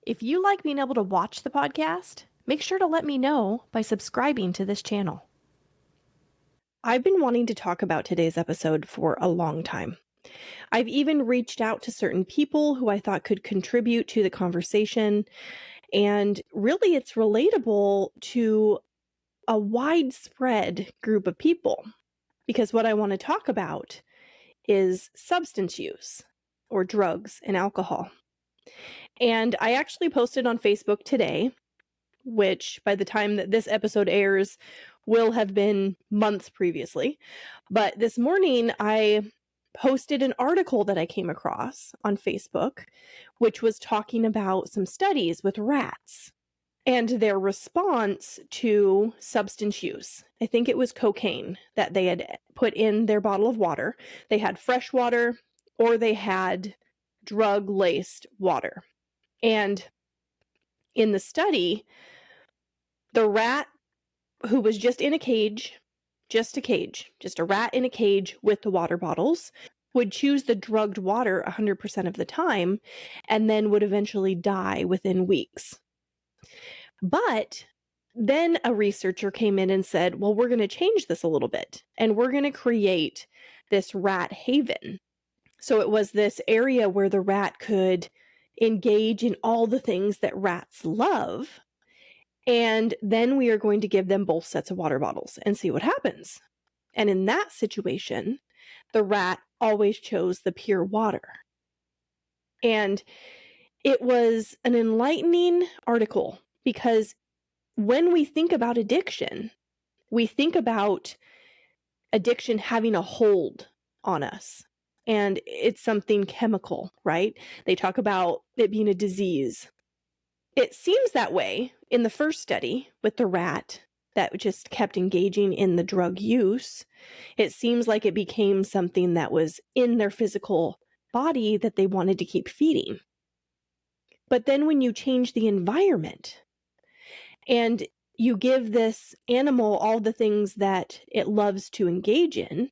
If you like being able to watch the podcast, make sure to let me know by subscribing to this channel. I've been wanting to talk about today's episode for a long time. I've even reached out to certain people who I thought could contribute to the conversation, and really it's relatable to a widespread group of people, because what I want to talk about is substance use, or drugs and alcohol. And I actually posted on Facebook today, which by the time that this episode airs will have been months previously. But this morning, I posted an article that I came across on Facebook, which was talking about some studies with rats and their response to substance use. I think it was cocaine that they had put in their bottle of water. They had fresh water or they had drug-laced water. And in the study, the rat who was just in a cage, just a rat in a cage with the water bottles, would choose the drugged water 100% of the time and then would eventually die within weeks. But then a researcher came in and said, well, we're going to change this a little bit and we're going to create this rat haven. So it was this area where the rat could engage in all the things that rats love. And then we are going to give them both sets of water bottles and see what happens. And in that situation, the rat always chose the pure water. And it was an enlightening article because when we think about addiction, we think about addiction having a hold on us. And it's something chemical, right? They talk about it being a disease. It seems that way in the first study with the rat that just kept engaging in the drug use. It seems like it became something that was in their physical body that they wanted to keep feeding. But then when you change the environment and you give this animal all the things that it loves to engage in,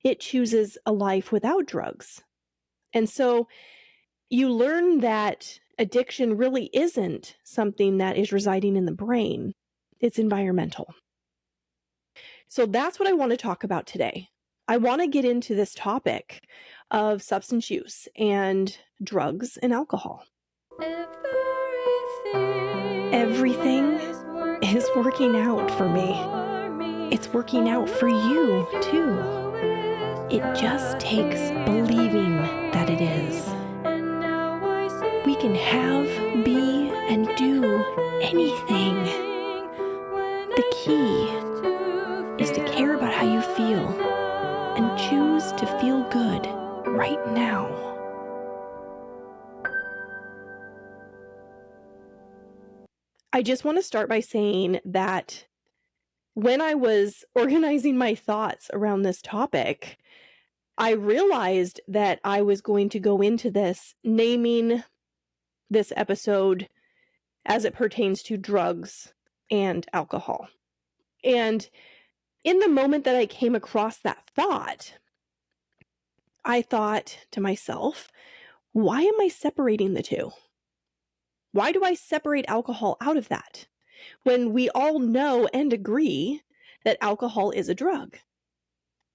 it chooses a life without drugs. And so you learn that addiction really isn't something that is residing in the brain. It's environmental. So that's what I want to talk about today. I want to get into this topic of substance use and drugs and alcohol. Everything is working out for me. It's working out for you, too. It just takes believing that it is. We can have, be, and do anything. The key is to care about how you feel and choose to feel good right now. I just want to start by saying that when I was organizing my thoughts around this topic, I realized that I was going to go into this naming this episode as it pertains to drugs and alcohol. And in the moment that I came across that thought, I thought to myself, why am I separating the two? Why do I separate alcohol out of that when we all know and agree that alcohol is a drug?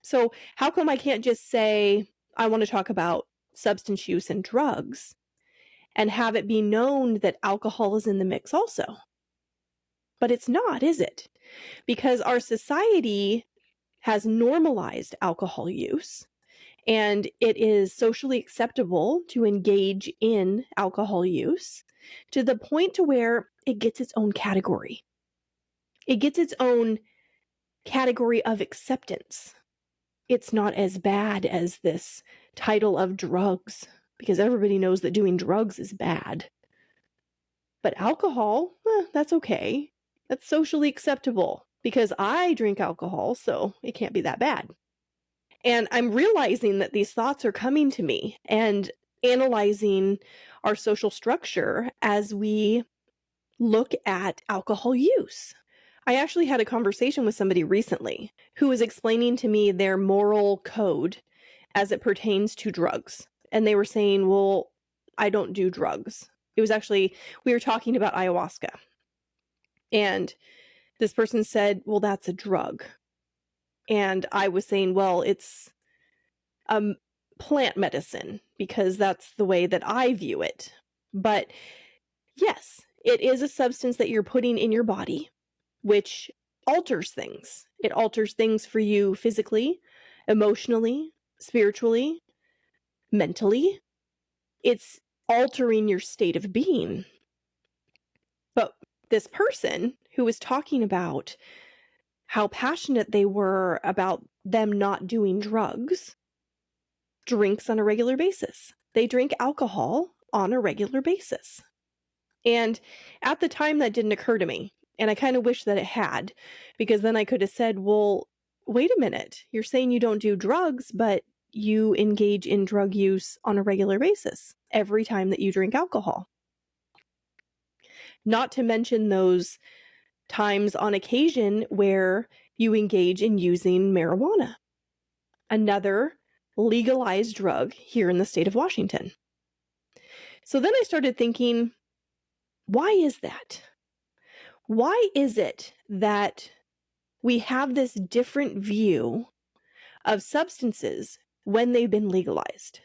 So how come I can't just say, I want to talk about substance use and drugs and have it be known that alcohol is in the mix also? But it's not, is it? Because our society has normalized alcohol use, and it is socially acceptable to engage in alcohol use to the point to where it gets its own category. It gets its own category of acceptance. It's not as bad as this title of drugs, because everybody knows that doing drugs is bad. But alcohol, that's okay. That's socially acceptable because I drink alcohol, so it can't be that bad. And I'm realizing that these thoughts are coming to me and analyzing our social structure as we look at alcohol use. I actually had a conversation with somebody recently who was explaining to me their moral code as it pertains to drugs. And they were saying, well, I don't do drugs. It was actually, we were talking about ayahuasca, and this person said, "Well, that's a drug." And I was saying, "Well, it's um plant medicine because that's the way that I view it." But yes, it is a substance that you're putting in your body, which alters things. It alters things for you physically, emotionally, spiritually, mentally. It's altering your state of being. But this person who was talking about how passionate they were about them not doing drugs drinks on a regular basis. They drink alcohol on a regular basis. And at the time, that didn't occur to me. And I kind of wish that it had, because then I could have said, well, wait a minute. You're saying you don't do drugs, but you engage in drug use on a regular basis every time that you drink alcohol. Not to mention those times on occasion where you engage in using marijuana, another legalized drug here in the state of Washington. So then I started thinking, why is that? Why is it that we have this different view of substances when they've been legalized?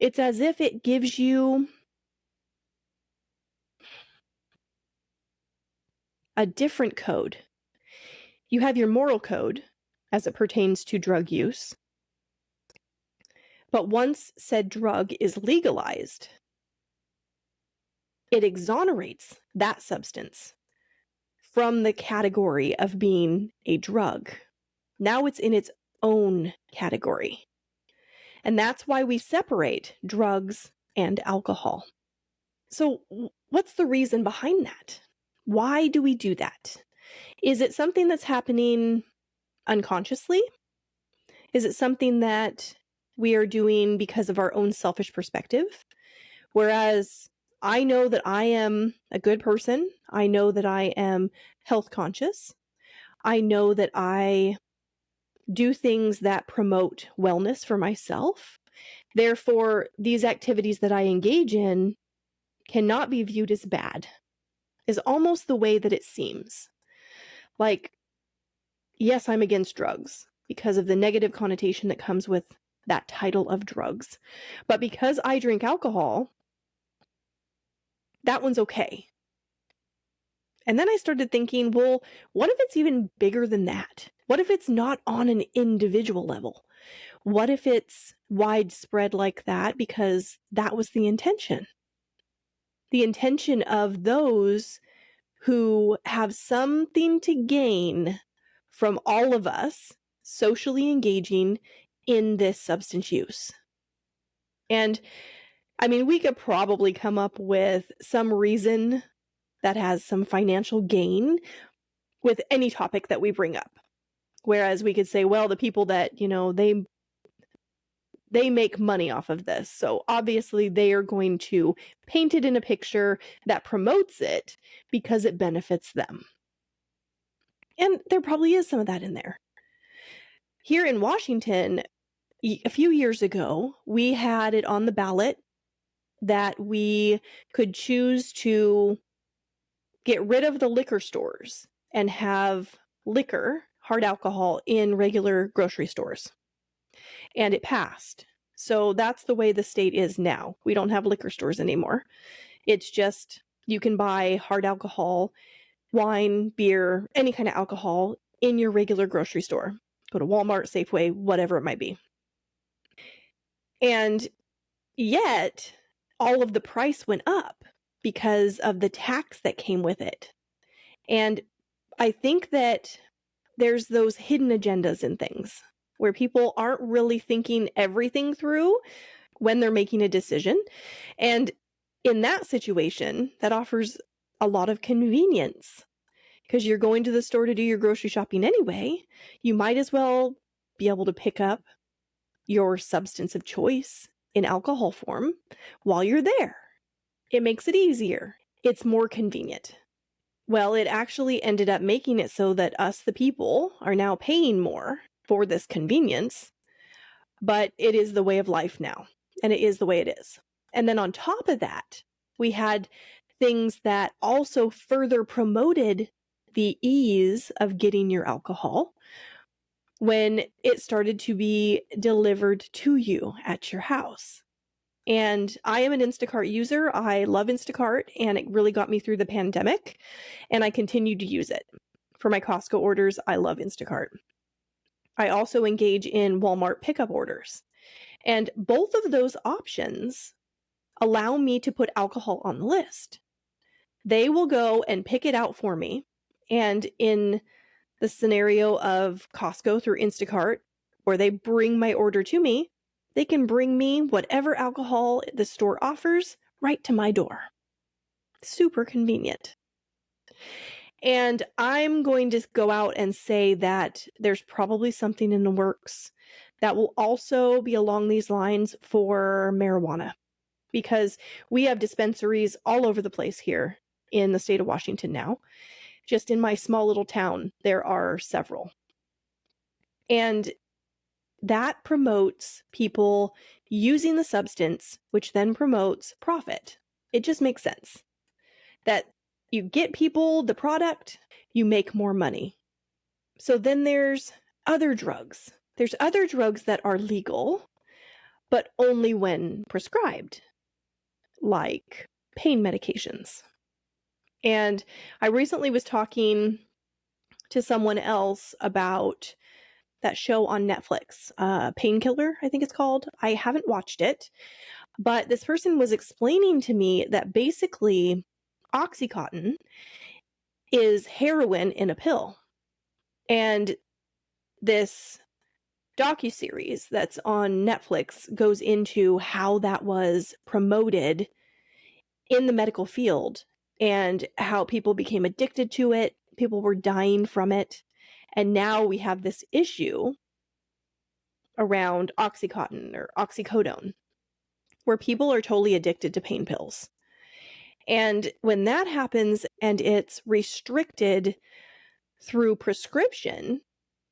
It's as if it gives you a different code. You have your moral code as it pertains to drug use, but once said drug is legalized, it exonerates that substance from the category of being a drug. Now it's in its own category. And that's why we separate drugs and alcohol. So, what's the reason behind that? Why do we do that? Is it something that's happening unconsciously? Is it something that we are doing because of our own selfish perspective? Whereas I know that I am a good person. I know that I am health conscious. I know that I do things that promote wellness for myself. Therefore, these activities that I engage in cannot be viewed as bad, is almost the way that it seems. Like, yes, I'm against drugs because of the negative connotation that comes with that title of drugs. But because I drink alcohol, that one's okay. And then I started thinking, well, what if it's even bigger than that? What if it's not on an individual level? What if it's widespread like that because that was the intention? The intention of those who have something to gain from all of us socially engaging in this substance use. And I mean, we could probably come up with some reason that has some financial gain with any topic that we bring up. Whereas we could say, well, the people that, they make money off of this. So obviously they are going to paint it in a picture that promotes it because it benefits them. And there probably is some of that in there. Here in Washington, a few years ago, we had it on the ballot that we could choose to get rid of the liquor stores and have liquor, hard alcohol, in regular grocery stores. And it passed. So that's the way the state is now. We don't have liquor stores anymore. It's just you can buy hard alcohol, wine, beer, any kind of alcohol in your regular grocery store. Go to Walmart, Safeway, whatever it might be. And yet, all of the price went up because of the tax that came with it. And I think that there's those hidden agendas in things where people aren't really thinking everything through when they're making a decision. And in that situation, that offers a lot of convenience because you're going to the store to do your grocery shopping anyway. You might as well be able to pick up your substance of choice in alcohol form while you're there. It makes it easier. It's more convenient. Well, it actually ended up making it so that us, the people, are now paying more for this convenience, but it is the way of life now, and it is the way it is. And then on top of that, We had things that also further promoted the ease of getting your alcohol when it started to be delivered to you at your house. And I am an Instacart user. I love Instacart, and it really got me through the pandemic, and I continue to use it. For my Costco orders, I love Instacart. I also engage in Walmart pickup orders. And both of those options allow me to put alcohol on the list. They will go and pick it out for me. And in the scenario of Costco through Instacart, where they bring my order to me, they can bring me whatever alcohol the store offers right to my door. Super convenient. And I'm going to go out and say that there's probably something in the works that will also be along these lines for marijuana, because we have dispensaries all over the place here in the state of Washington now. Just in my small little town, there are several. And that promotes people using the substance, which then promotes profit. It just makes sense that you get people the product, you make more money. So then there's other drugs. There's other drugs that are legal, but only when prescribed, like pain medications. And I recently was talking to someone else about that show on Netflix, Painkiller, I think it's called. I haven't watched it, but this person was explaining to me that basically Oxycontin is heroin in a pill. And this docuseries that's on Netflix goes into how that was promoted in the medical field and how people became addicted to it. People were dying from it. And now we have this issue around Oxycontin or oxycodone, where people are totally addicted to pain pills. And when that happens and it's restricted through prescription,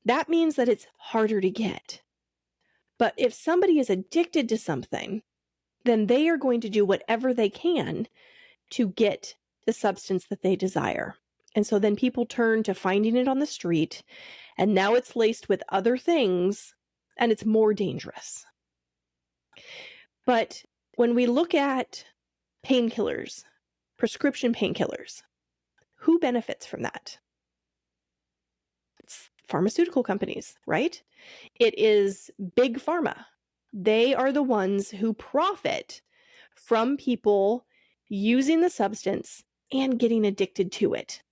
that means that it's harder to get. But if somebody is addicted to something, then they are going to do whatever they can to get the substance that they desire. And so then people turn to finding it on the street, and now it's laced with other things, and it's more dangerous. But when we look at painkillers, prescription painkillers, who benefits from that? It's pharmaceutical companies, right? It is big pharma. They are the ones who profit from people using the substance and getting addicted to it.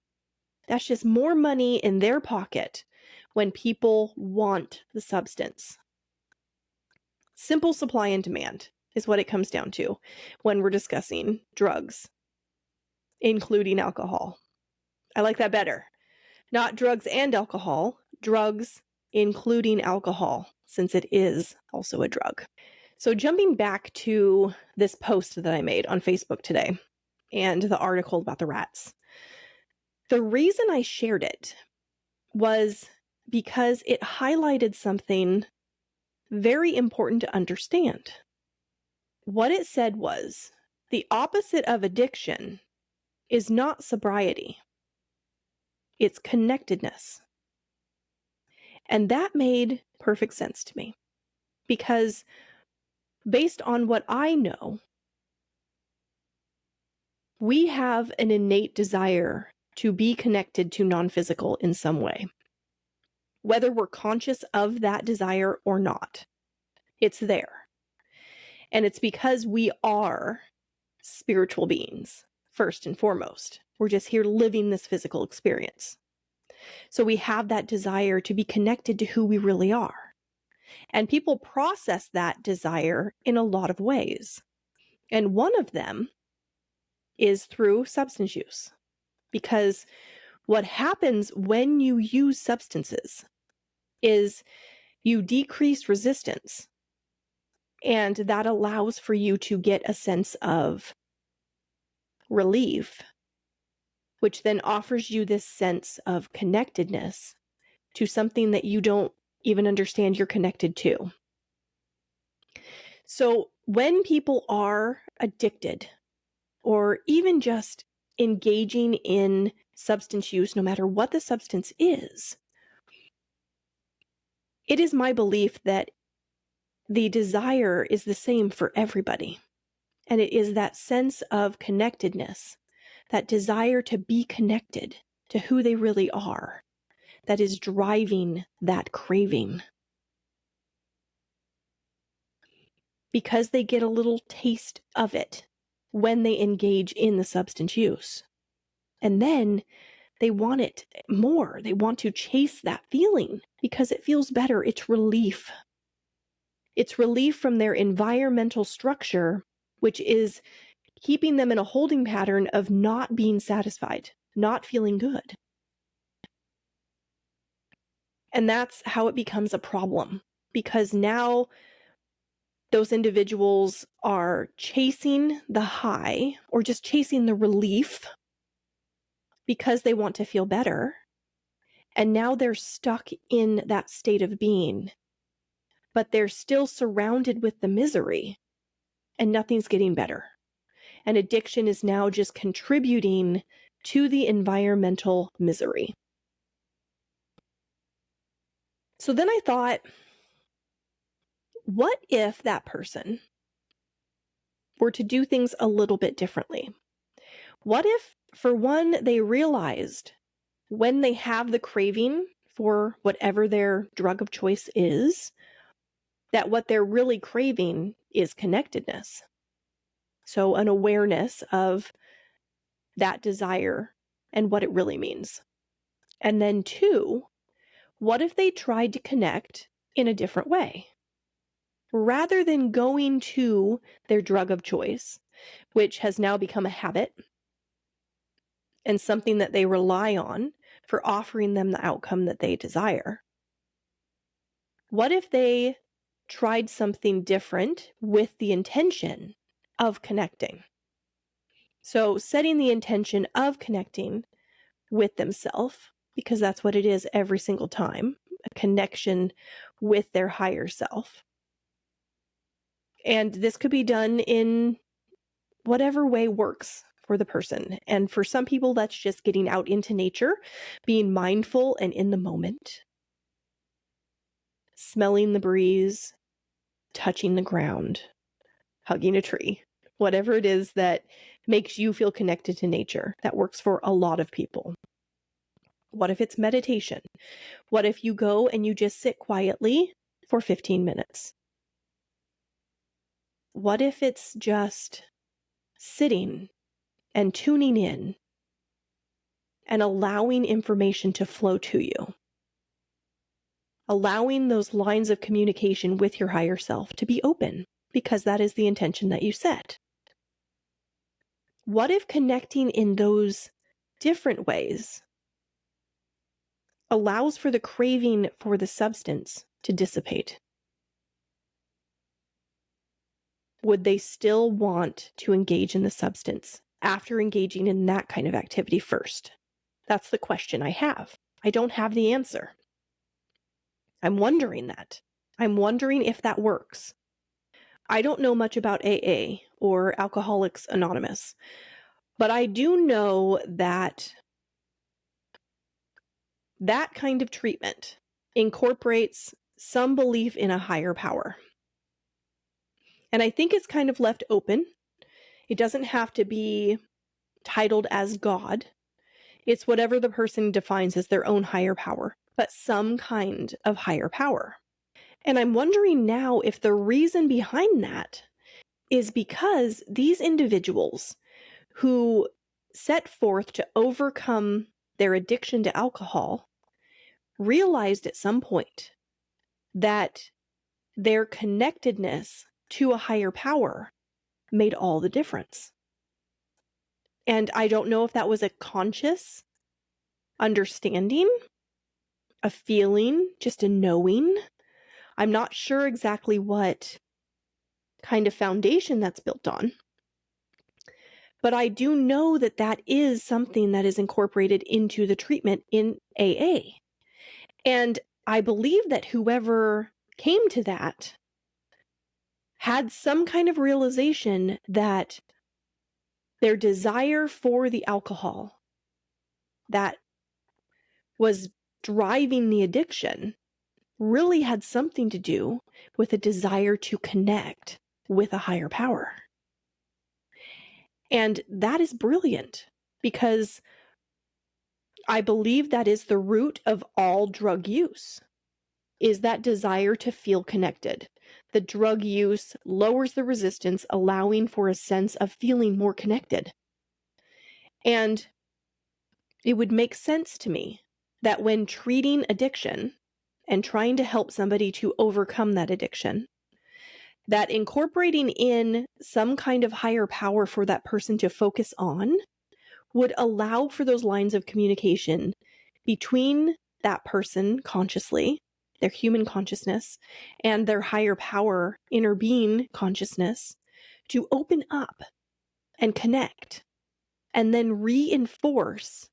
That's just more money in their pocket when people want the substance. Simple supply and demand is what it comes down to when we're discussing drugs, including alcohol. I like that better. Not drugs and alcohol, drugs including alcohol, since it is also a drug. So jumping back to this post that I made on Facebook today and the article about the rats. The reason I shared it was because it highlighted something very important to understand. What it said was, the opposite of addiction is not sobriety. It's connectedness. And that made perfect sense to me, because based on what I know, we have an innate desire to be connected to non-physical in some way, whether we're conscious of that desire or not. It's there. And it's because we are spiritual beings, first and foremost. We're just here living this physical experience. So we have that desire to be connected to who we really are. And people process that desire in a lot of ways. And one of them is through substance use. Because what happens when you use substances is you decrease resistance. And that allows for you to get a sense of relief, which then offers you this sense of connectedness to something that you don't even understand you're connected to. So when people are addicted or even just engaging in substance use, no matter what the substance is, it is my belief that the desire is the same for everybody. And it is that sense of connectedness, that desire to be connected to who they really are, that is driving that craving. Because they get a little taste of it when they engage in the substance use. And then they want it more. They want to chase that feeling because it feels better. It's relief. It's relief from their environmental structure, which is keeping them in a holding pattern of not being satisfied, not feeling good. And that's how it becomes a problem, because now those individuals are chasing the high or just chasing the relief because they want to feel better. And now they're stuck in that state of being, but they're still surrounded with the misery and nothing's getting better. And addiction is now just contributing to the environmental misery. So then I thought, what if that person were to do things a little bit differently? What if, for one, they realized when they have the craving for whatever their drug of choice is, that what they're really craving is connectedness? So an awareness of that desire and what it really means. And then two, what if they tried to connect in a different way? Rather than going to their drug of choice, which has now become a habit and something that they rely on for offering them the outcome that they desire, what if they tried something different with the intention of connecting? So setting the intention of connecting with themselves, because that's what it is every single time, a connection with their higher self. And this could be done in whatever way works for the person. And for some people, that's just getting out into nature, being mindful and in the moment, smelling the breeze, touching the ground, hugging a tree, whatever it is that makes you feel connected to nature. That works for a lot of people. What if it's meditation? What if you go and you just sit quietly for 15 minutes? What if it's just sitting and tuning in and allowing information to flow to you? Allowing those lines of communication with your higher self to be open, because that is the intention that you set. What if connecting in those different ways allows for the craving for the substance to dissipate? Would they still want to engage in the substance after engaging in that kind of activity first? That's the question I have. I don't have the answer. I'm wondering that. I'm wondering if that works. I don't know much about AA or Alcoholics Anonymous, but I do know that that kind of treatment incorporates some belief in a higher power. And I think it's kind of left open. It doesn't have to be titled as God. It's whatever the person defines as their own higher power, but some kind of higher power. And I'm wondering now if the reason behind that is because these individuals who set forth to overcome their addiction to alcohol realized at some point that their connectedness to a higher power made all the difference. And I don't know if that was a conscious understanding, a feeling, just a knowing. I'm not sure exactly what kind of foundation that's built on. But I do know that that is something that is incorporated into the treatment in AA. And I believe that whoever came to that had some kind of realization that Their desire for the alcohol that was driving the addiction really had something to do with a desire to connect with a higher power. And that is brilliant because I believe that is the root of all drug use, is that desire to feel connected. The drug use lowers the resistance, allowing for a sense of feeling more connected. And it would make sense to me that when treating addiction and trying to help somebody to overcome that addiction, that incorporating in some kind of higher power for that person to focus on would allow for those lines of communication between that person consciously, their human consciousness, and their higher power, inner being consciousness, to open up and connect, and then reinforce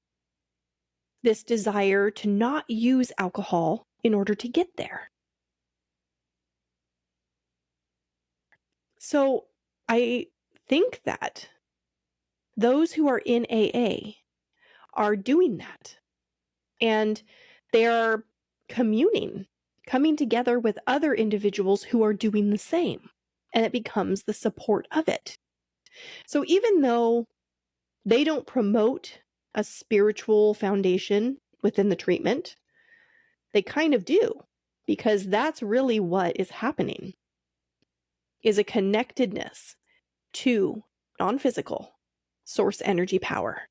this desire to not use alcohol in order to get there. So I think that those who are in AA are doing that. And they are communing, coming together with other individuals who are doing the same. And it becomes the support of it. So even though they don't promote a spiritual foundation within the treatment, they kind of do, because that's really what is happening, is a connectedness to non-physical source energy power.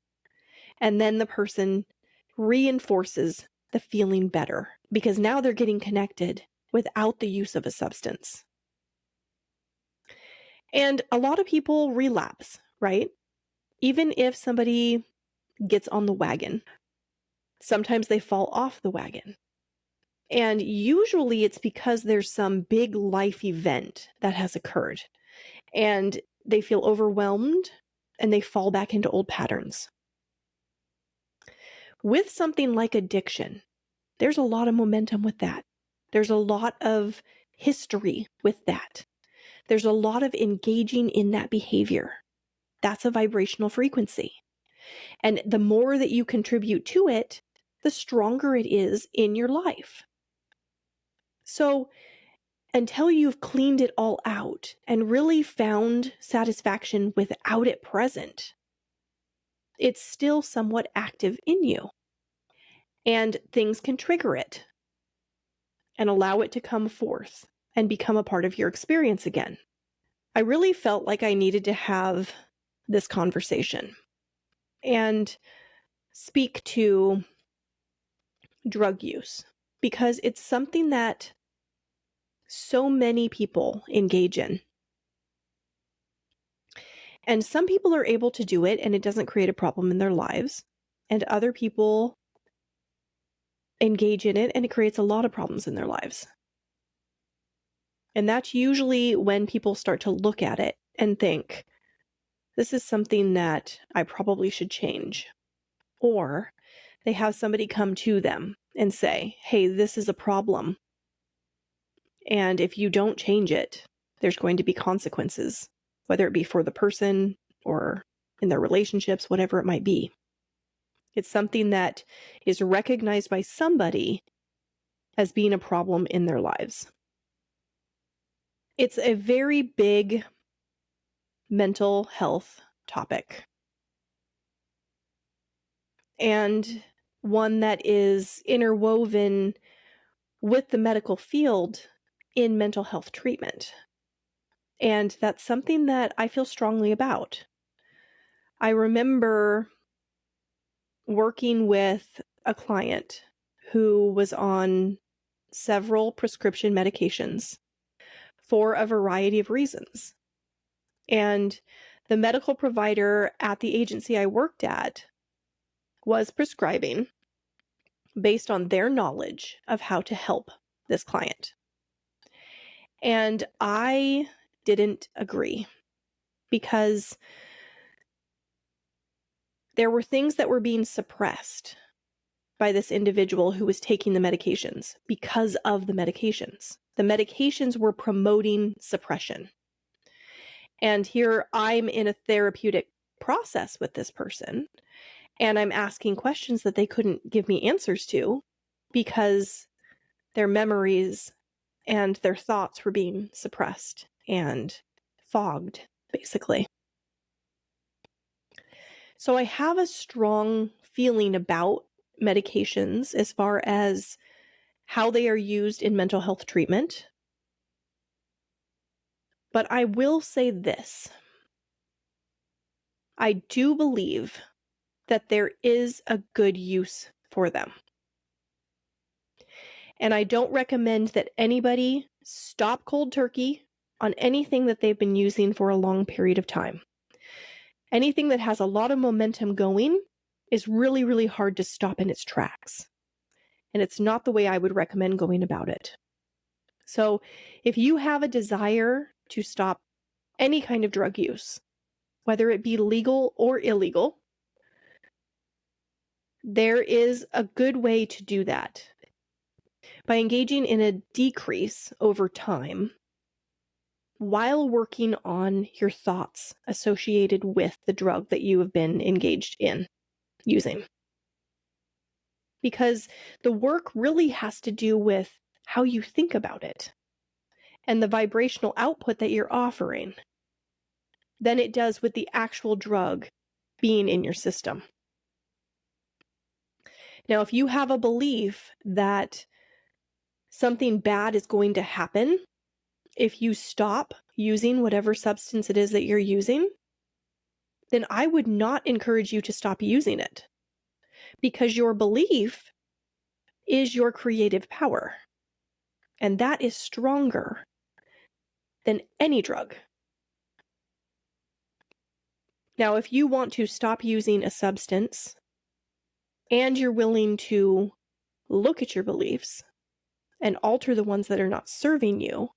And then the person reinforces the feeling better because now they're getting connected without the use of a substance. And a lot of people relapse, right? Even if somebody gets on the wagon, sometimes they fall off the wagon. And usually it's because there's some big life event that has occurred and they feel overwhelmed and they fall back into old patterns. With something like addiction, there's a lot of momentum with that. There's a lot of history with that. There's a lot of engaging in that behavior. That's a vibrational frequency. And the more that you contribute to it, the stronger it is in your life. So until you've cleaned it all out and really found satisfaction without it present, it's still somewhat active in you. And things can trigger it and allow it to come forth and become a part of your experience again. I really felt like I needed to have this conversation and speak to drug use because it's something that so many people engage in. And some people are able to do it and it doesn't create a problem in their lives. And other people engage in it and it creates a lot of problems in their lives. And that's usually when people start to look at it and think, this is something that I probably should change. Or they have somebody come to them and say, hey, this is a problem. And if you don't change it, there's going to be consequences, whether it be for the person or in their relationships, whatever it might be. It's something that is recognized by somebody as being a problem in their lives. It's a very big mental health topic. And one that is interwoven with the medical field in mental health treatment. And that's something that I feel strongly about. I remember working with a client who was on several prescription medications for a variety of reasons. And the medical provider at the agency I worked at was prescribing based on their knowledge of how to help this client. And I didn't agree because there were things that were being suppressed by this individual who was taking the medications because of the medications. The medications were promoting suppression. And here I'm in a therapeutic process with this person, and I'm asking questions that they couldn't give me answers to because their memories and their thoughts were being suppressed and fogged, basically. So I have a strong feeling about medications as far as how they are used in mental health treatment. But I will say this. I do believe that there is a good use for them. And I don't recommend that anybody stop cold turkey on anything that they've been using for a long period of time. Anything that has a lot of momentum going is really, really hard to stop in its tracks. And it's not the way I would recommend going about it. So if you have a desire to stop any kind of drug use, whether it be legal or illegal, there is a good way to do that by engaging in a decrease over time while working on your thoughts associated with the drug that you have been engaged in using. Because the work really has to do with how you think about it and the vibrational output that you're offering than it does with the actual drug being in your system. Now, if you have a belief that something bad is going to happen if you stop using whatever substance it is that you're using, then I would not encourage you to stop using it, because your belief is your creative power, and that is stronger than any drug. Now, if you want to stop using a substance and you're willing to look at your beliefs and alter the ones that are not serving you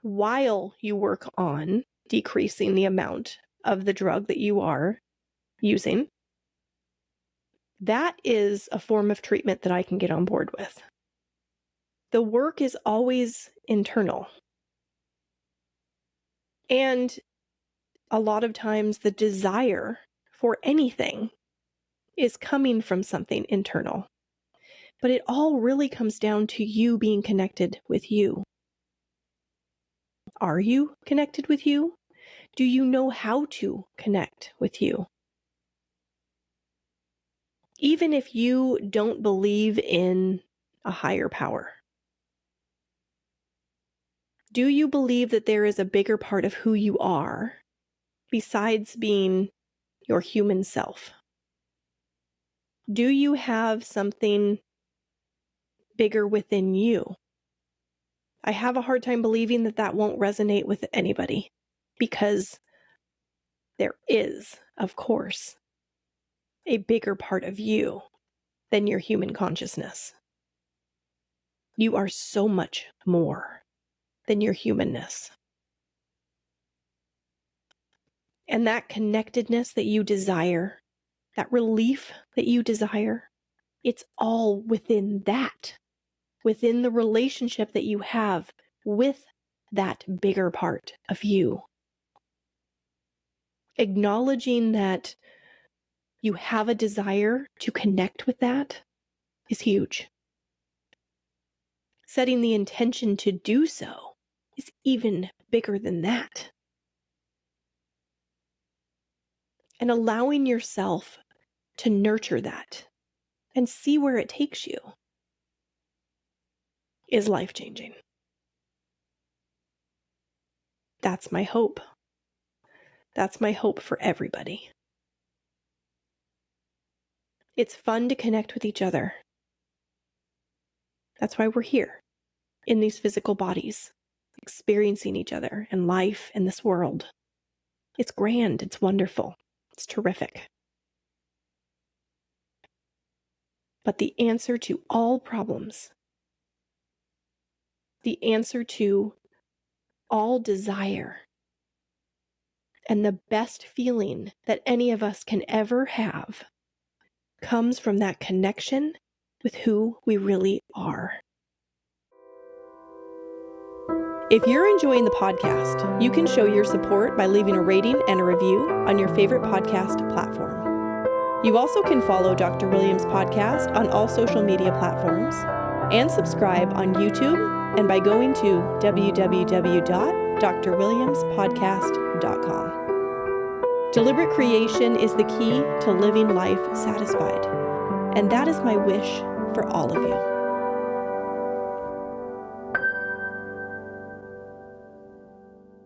while you work on decreasing the amount of the drug that you are using, that is a form of treatment that I can get on board with. The work is always internal. And a lot of times the desire for anything is coming from something internal. But it all really comes down to you being connected with you. Are you connected with you? Do you know how to connect with you? Even if you don't believe in a higher power, do you believe that there is a bigger part of who you are besides being your human self? Do you have something bigger within you? I have a hard time believing that that won't resonate with anybody, because there is, of course, a bigger part of you than your human consciousness. You are so much more than your humanness. And that connectedness that you desire, that relief that you desire, it's all within that, within the relationship that you have with that bigger part of you. Acknowledging that you have a desire to connect with that is huge. Setting the intention to do so is even bigger than that. And allowing yourself to nurture that and see where it takes you is life-changing. That's my hope. That's my hope for everybody. It's fun to connect with each other. That's why we're here in these physical bodies, experiencing each other and life in this world. It's grand. It's wonderful. It's terrific. But the answer to all problems, the answer to all desire, and the best feeling that any of us can ever have comes from that connection with who we really are. If you're enjoying the podcast, you can show your support by leaving a rating and a review on your favorite podcast platform. You also can follow Dr. Williams' podcast on all social media platforms and subscribe on YouTube and by going to www.drwilliamspodcast.com. Deliberate creation is the key to living life satisfied, and that is my wish for all of you.